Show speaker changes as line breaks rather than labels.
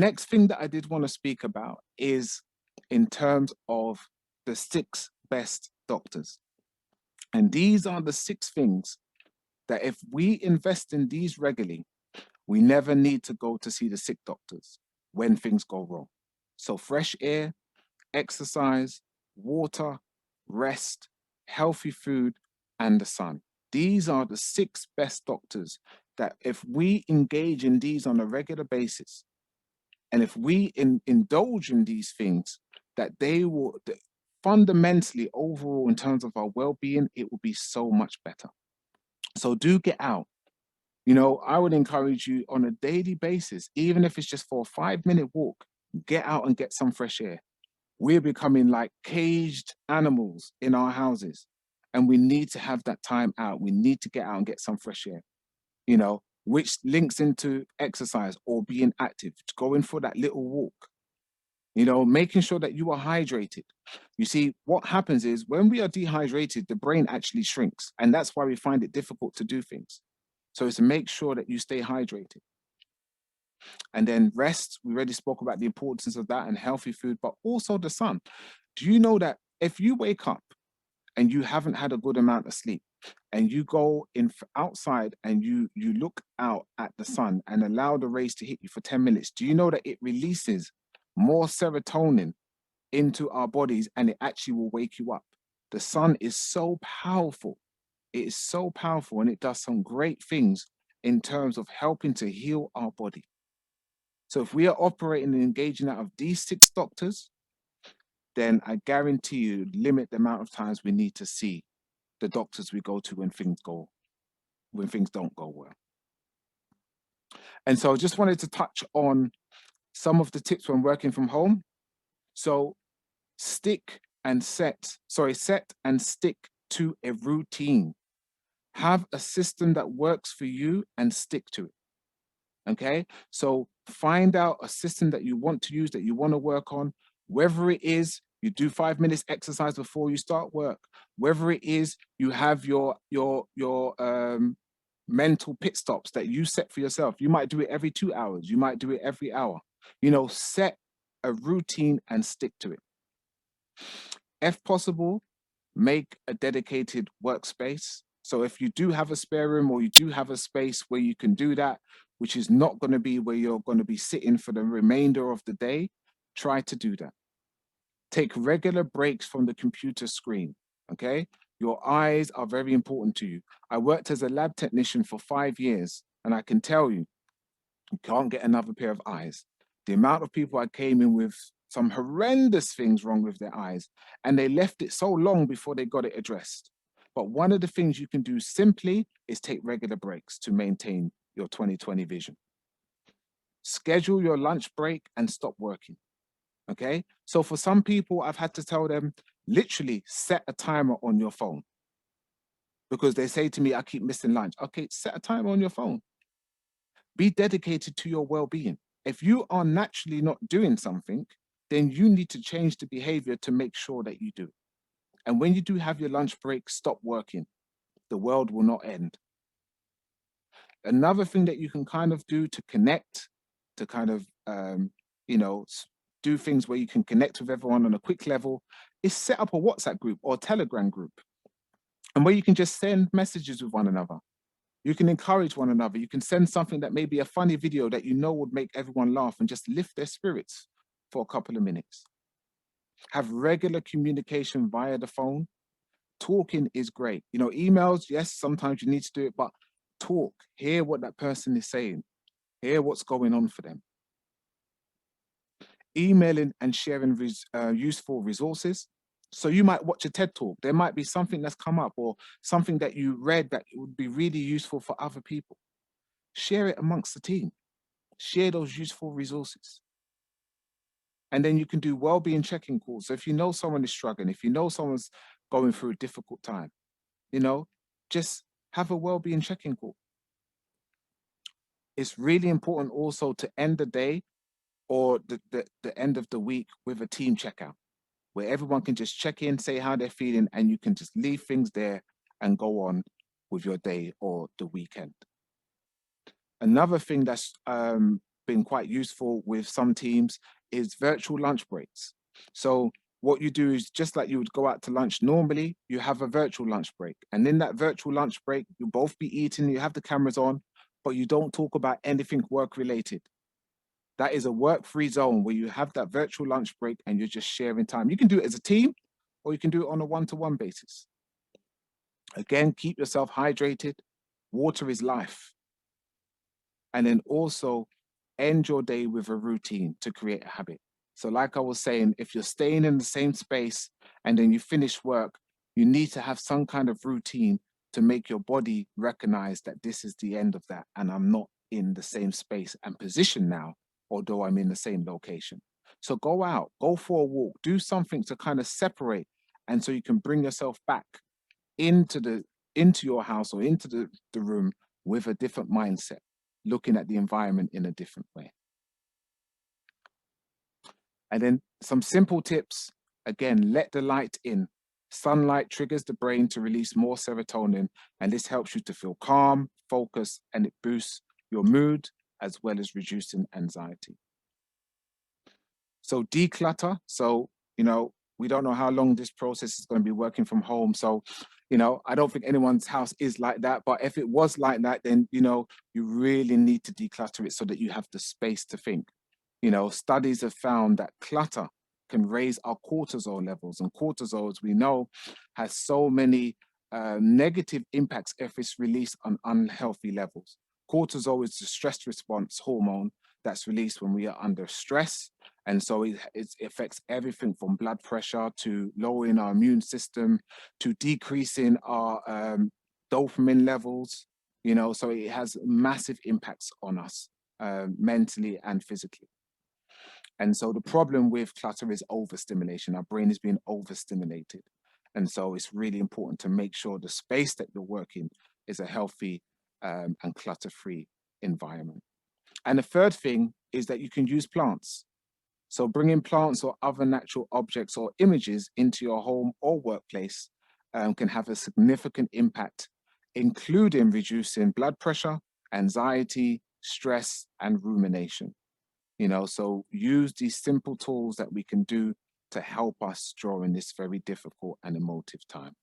next thing that I did want to speak about is in terms of the 6 best doctors. And these are the 6 things that if we invest in these regularly, we never need to go to see the sick doctors when things go wrong. So fresh air, exercise, water, rest, healthy food, and the sun. These are the 6 best doctors that if we engage in these on a regular basis, and if we indulge in these things, that they will fundamentally overall in terms of our well-being, it will be so much better. So do get out. I would encourage you on a daily basis, even if it's just for a 5-minute walk, get out and get some fresh air. We're becoming like caged animals in our houses, and we need to have that time out. We need to get out and get some fresh air, which links into exercise or being active, going for that little walk, making sure that you are hydrated. You see, what happens is when we are dehydrated, the brain actually shrinks, and that's why we find it difficult to do things. So it's to make sure that you stay hydrated. And then rest, we already spoke about the importance of that, and healthy food, but also the sun. Do you know that if you wake up and you haven't had a good amount of sleep and you go outside and you look out at the sun and allow the rays to hit you for 10 minutes, do you know that it releases more serotonin into our bodies and it actually will wake you up? The sun is so powerful. It is so powerful, and it does some great things in terms of helping to heal our body. So if we are operating and engaging out of these 6 doctors, then I guarantee you limit the amount of times we need to see the doctors we go to when things don't go well. And so I just wanted to touch on some of the tips when working from home. So set and stick to a routine. Have a system that works for you and stick to it. Okay, so find out a system that you want to use, that you want to work on, whether it is you do 5 minutes exercise before you start work, whether it is you have your mental pit stops that you set for yourself. You might do it every 2 hours, you might do it every hour. Set a routine and stick to it. If possible, make a dedicated workspace. So if you do have a spare room or you do have a space where you can do that, which is not going to be where you're going to be sitting for the remainder of the day, try to do that. Take regular breaks from the computer screen, okay? Your eyes are very important to you. I worked as a lab technician for 5 years, and I can tell you, you can't get another pair of eyes. The amount of people I came in with some horrendous things wrong with their eyes, and they left it so long before they got it addressed. But one of the things you can do simply is take regular breaks to maintain your 20/20 vision. Schedule your lunch break and stop working, okay? So for some people, I've had to tell them, literally set a timer on your phone, because they say to me, I keep missing lunch. Okay, set a timer on your phone. Be dedicated to your well-being. If you are naturally not doing something, then you need to change the behavior to make sure that you do. And when you do have your lunch break, stop working. The world will not end. Another thing that you can kind of do to connect, to kind of, do things where you can connect with everyone on a quick level, is set up a WhatsApp group or Telegram group, and where you can just send messages with one another. You can encourage one another. You can send something that may be a funny video that would make everyone laugh and just lift their spirits for a couple of minutes. Have regular communication via the phone. Talking is great. Emails, yes, sometimes you need to do it, but talk, hear what that person is saying, hear what's going on for them. Emailing and sharing useful resources. So you might watch a TED talk. There might be something that's come up or something that you read that would be really useful for other people. Share it amongst the team. Share those useful resources. And then you can do well-being check-in calls. So if you know someone is struggling, if you know someone's going through a difficult time, just have a well-being check-in call. It's really important also to end the day or the end of the week with a team checkout, where everyone can just check in, say how they're feeling, and you can just leave things there and go on with your day or the weekend. Another thing that's been quite useful with some teams is virtual lunch breaks. So what you do is just like you would go out to lunch normally, you have a virtual lunch break. And in that virtual lunch break, you'll both be eating, you have the cameras on, but you don't talk about anything work related. That is a work-free zone where you have that virtual lunch break and you're just sharing time. You can do it as a team or you can do it on a one-to-one basis. Again, keep yourself hydrated. Water is life. And then also end your day with a routine to create a habit. So like I was saying, if you're staying in the same space and then you finish work, you need to have some kind of routine to make your body recognize that this is the end of that and I'm not in the same space and position now, although I'm in the same location. So go out, go for a walk, do something to kind of separate, and so you can bring yourself back into the into your house or into the room with a different mindset, looking at the environment in a different way. And then some simple tips. Again, let the light in. Sunlight triggers the brain to release more serotonin, and this helps you to feel calm, focus, and it boosts your mood as well as reducing anxiety. So declutter. So, we don't know how long this process is going to be working from home. So, I don't think anyone's house is like that. But if it was like that, then, you really need to declutter it so that you have the space to think. Studies have found that clutter can raise our cortisol levels. And cortisol, as we know, has so many negative impacts if it's released on unhealthy levels. Cortisol is the stress response hormone that's released when we are under stress. And so it affects everything from blood pressure to lowering our immune system to decreasing our dopamine levels, so it has massive impacts on us mentally and physically. And so the problem with clutter is overstimulation. Our brain is being overstimulated. And so it's really important to make sure the space that you're working is a healthy and clutter-free environment. And the third thing is that you can use plants. So bringing plants or other natural objects or images into your home or workplace can have a significant impact, including reducing blood pressure, anxiety, stress, and rumination. So use these simple tools that we can do to help us during this very difficult and emotive time.